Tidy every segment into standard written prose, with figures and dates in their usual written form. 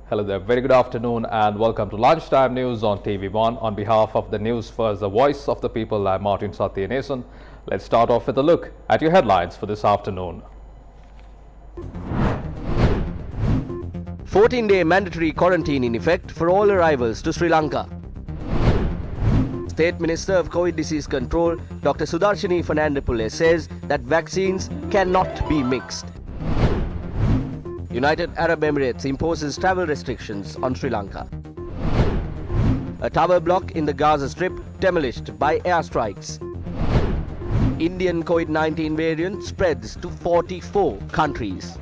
Hello there, very good afternoon and welcome to Lunchtime News on TV1. On behalf of the Newsfirst, the voice of the people, I'm Martin Satyanesan. Let's start off with a look at your headlines for this afternoon. 14-day mandatory quarantine in effect for all arrivals to Sri Lanka. State Minister of COVID Disease Control, Dr. Sudarshini Fernandepule says that vaccines cannot be mixed. United Arab Emirates imposes travel restrictions on Sri Lanka. A tower block in the Gaza Strip demolished by airstrikes. Indian COVID-19 variant spreads to 44 countries.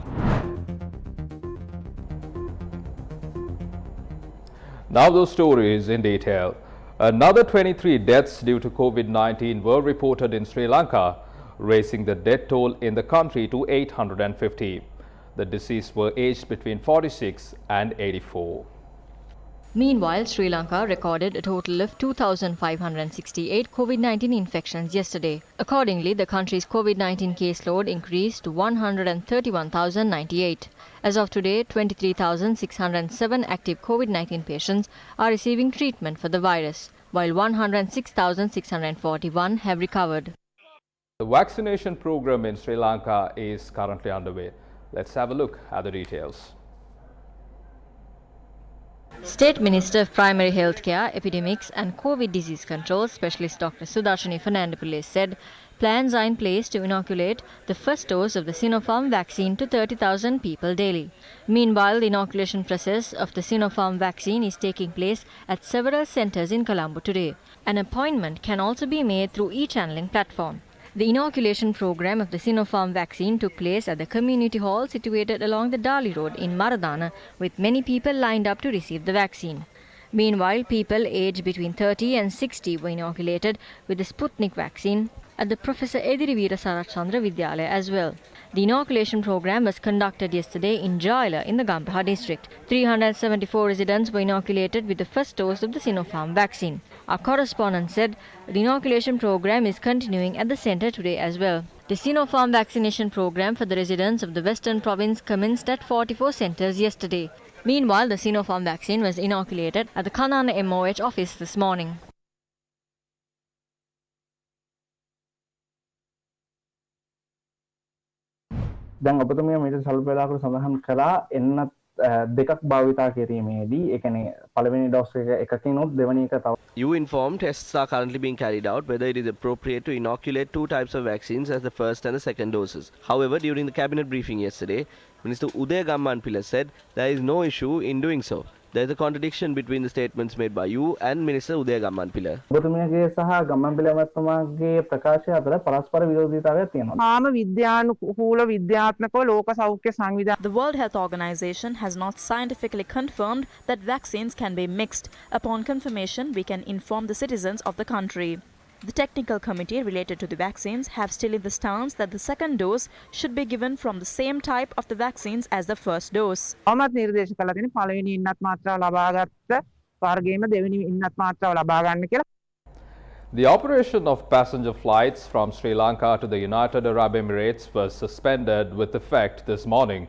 Now those stories in detail. Another 23 deaths due to COVID-19 were reported in Sri Lanka, raising the death toll in the country to 850. The deceased were aged between 46 and 84. Meanwhile, Sri Lanka recorded a total of 2,568 COVID-19 infections yesterday. Accordingly, the country's COVID-19 caseload increased to 131,098. As of today, 23,607 active COVID-19 patients are receiving treatment for the virus, while 106,641 have recovered. The vaccination program in Sri Lanka is currently underway. Let's have a look at the details. State Minister of Primary Healthcare, Epidemics and COVID Disease Control, Specialist Dr. Sudarshini Fernandepule said plans are in place to inoculate the first dose of the Sinopharm vaccine to 30,000 people daily. Meanwhile, the inoculation process of the Sinopharm vaccine is taking place at several centres in Colombo today. An appointment can also be made through e-channeling platform. The inoculation program of the Sinopharm vaccine took place at the community hall situated along the Dali Road in Maradana, with many people lined up to receive the vaccine. Meanwhile, people aged between 30 and 60 were inoculated with the Sputnik vaccine at the Professor Edirivira Sarachandra Vidyalaya as well. The inoculation program was conducted yesterday in Jaila in the Gampraha district. 374 residents were inoculated with the first dose of the Sinopharm vaccine. Our correspondent said the inoculation program is continuing at the centre today as well. The Sinopharm vaccination program for the residents of the Western province commenced at 44 centres yesterday. Meanwhile, the Sinopharm vaccine was inoculated at the Kanana MOH office this morning. දැන් ඔබතුමිය මේක සල්ප වේලාවකට සඳහන් කළා එන්නත් දෙකක් භාවිතා කිරීමේදී ඒ කියන්නේ පළවෙනි ඩෝස් එක එකකිනුත් දෙවෙනි එක තව. You informed tests are currently being carried out whether it is appropriate to inoculate two types of vaccines as the first and the second doses. However, during the cabinet briefing yesterday, Minister Uday Gammanpilla said there is no issue in doing so. There is a contradiction between the statements made by you and Minister Uday Gammanpilla. ඔබතුමියගේ සහ ගම්මන්පිල මහත්මයාගේ ප්‍රකාශය අතර පරස්පර විරෝධීතාවයක් තියෙනවා. ආම විද්‍යානුකූල විද්‍යාත්මකව ලෝක සෞඛ්‍ය සංවිධානය The World Health Organization has not scientifically confirmed that vaccines can be mixed. Upon confirmation, we can inform the citizens of the country. The technical committee related to the vaccines have still in the stance that the second dose should be given from the same type of the vaccines as the first dose. අවමත් නිර්දේශ කළා තියෙන පළවෙනි ඉන්නත් මාත්‍රාව ලබාගත්ත වර්ගයේම දෙවෙනි ඉන්නත් මාත්‍රාව ලබා ගන්න කියලා. The operation of passenger flights from Sri Lanka to the United Arab Emirates was suspended with effect this morning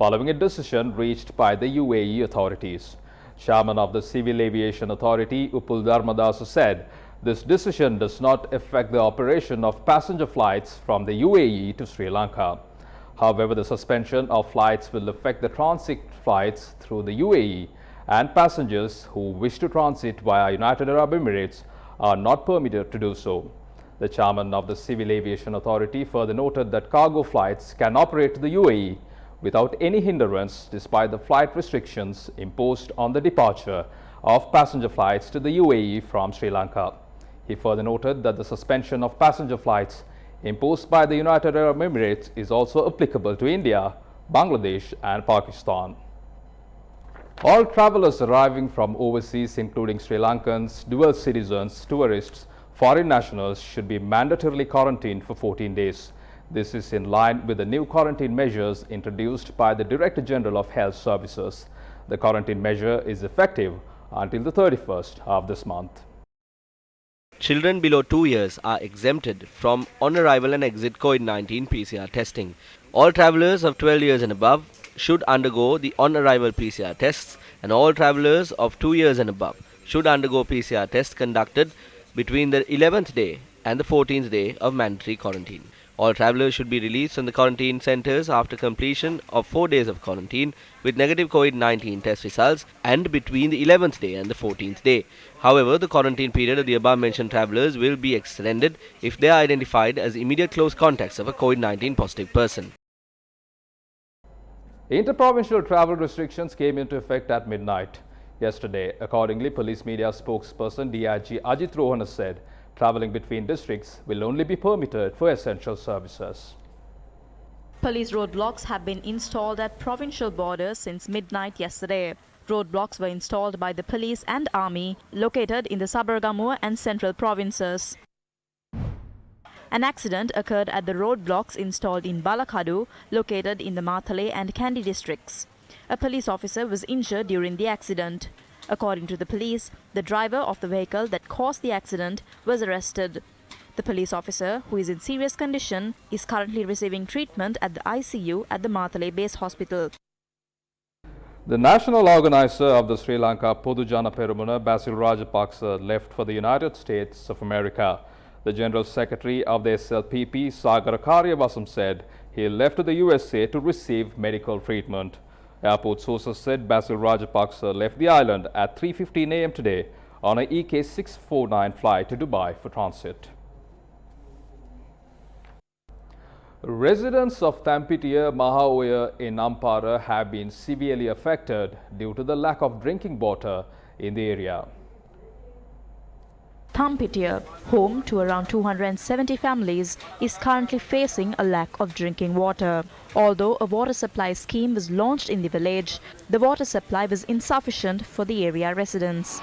following a decision reached by the UAE authorities. Chairman of the Civil Aviation Authority, Upul Dharmadasu, said this decision does not affect the operation of passenger flights from the UAE to Sri Lanka. However, the suspension of flights will affect the transit flights through the UAE, and passengers who wish to transit via United Arab Emirates are not permitted to do so. The chairman of the Civil Aviation Authority further noted that cargo flights can operate to the UAE without any hindrance despite the flight restrictions imposed on the departure of passenger flights to the UAE from Sri Lanka. He further noted that the suspension of passenger flights imposed by the United Arab Emirates is also applicable to India, Bangladesh and Pakistan. All travellers arriving from overseas, including Sri Lankans, dual citizens, tourists, foreign nationals, should be mandatorily quarantined for 14 days. This is in line with the new quarantine measures introduced by the Director General of Health Services. The quarantine measure is effective until the 31st of this month. Children below 2 years are exempted from on-arrival and exit COVID-19 PCR testing. All travellers of 12 years and above should undergo the on-arrival PCR tests, and all travellers of 2 years and above should undergo PCR tests conducted between the 11th day and the 14th day of mandatory quarantine. All travellers should be released from the quarantine centres after completion of 4 days of quarantine with negative COVID-19 test results and between the 11th day and the 14th day. However, the quarantine period of the above-mentioned travellers will be extended if they are identified as immediate close contacts of a COVID-19 positive person. Interprovincial travel restrictions came into effect at midnight yesterday. Accordingly, police media spokesperson DIG Ajit Rohana said travelling between districts will only be permitted for essential services. Police roadblocks have been installed at provincial borders since midnight yesterday. Roadblocks were installed by the police and army located in the Sabaragamuwa and central provinces. An accident occurred at the roadblocks installed in Balakadu, located in the Mathale and Kandy districts. A police officer was injured during the accident. According to the police, the driver of the vehicle that caused the accident was arrested. The police officer, who is in serious condition, is currently receiving treatment at the ICU at the Mathale Base Hospital. The national organizer of the Sri Lanka Podujana Perumuna, Basil Rajapaksa, left for the United States of America. The General Secretary of the SLPP, Sagara Karyavasam, said he left to the USA to receive medical treatment. Airport sources said Basil Rajapaksa left the island at 3:15 a.m. today on a EK 649 flight to Dubai for transit. Residents of Thampitia, Mahaoya in Ampara have been severely affected due to the lack of drinking water in the area. Thampitia, home to around 270 families, is currently facing a lack of drinking water. Although a water supply scheme was launched in the village, the water supply was insufficient for the area residents.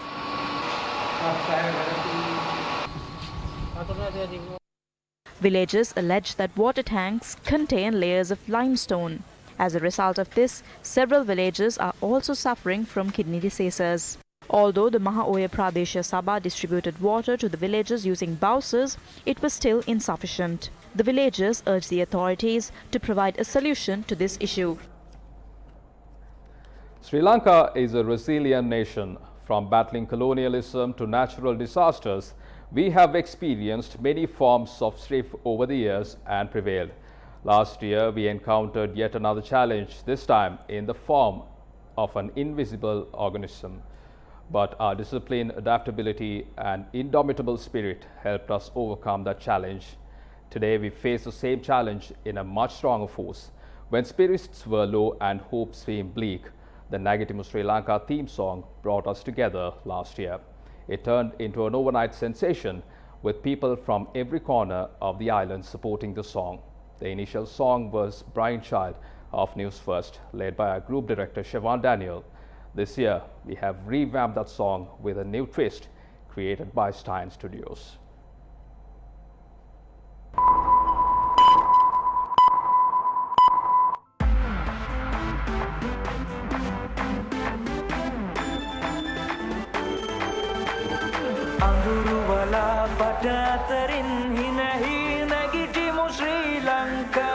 Villagers allege that water tanks contain layers of limestone. As a result of this, several villages are also suffering from kidney diseases. Although the Mahaoya Pradesha Sabha distributed water to the villages using bowsers, it was still insufficient. The villagers urged the authorities to provide a solution to this issue. Sri Lanka is a resilient nation. From battling colonialism to natural disasters, we have experienced many forms of strife over the years and prevailed. Last year, we encountered yet another challenge, this time in the form of an invisible organism. But our discipline, adaptability and indomitable spirit helped us overcome that challenge. Today we face the same challenge in a much stronger force. When spirits were low and hopes seemed bleak, the Nagitimu Sri Lanka theme song brought us together last year. It turned into an overnight sensation with people from every corner of the island supporting the song. The initial song was Brainchild of Newsfirst, led by our group director Siobhan Daniel. This year, we have revamped that song with a new twist created by Stein Studios. Sri Lanka.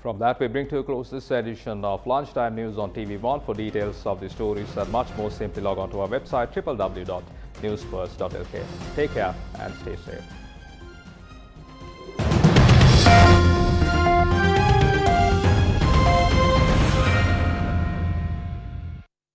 From that, we bring to a close this edition of Lunchtime News on TV1. For details of the stories and much more, simply log on to our website www.newsfirst.lk. Take care and stay safe.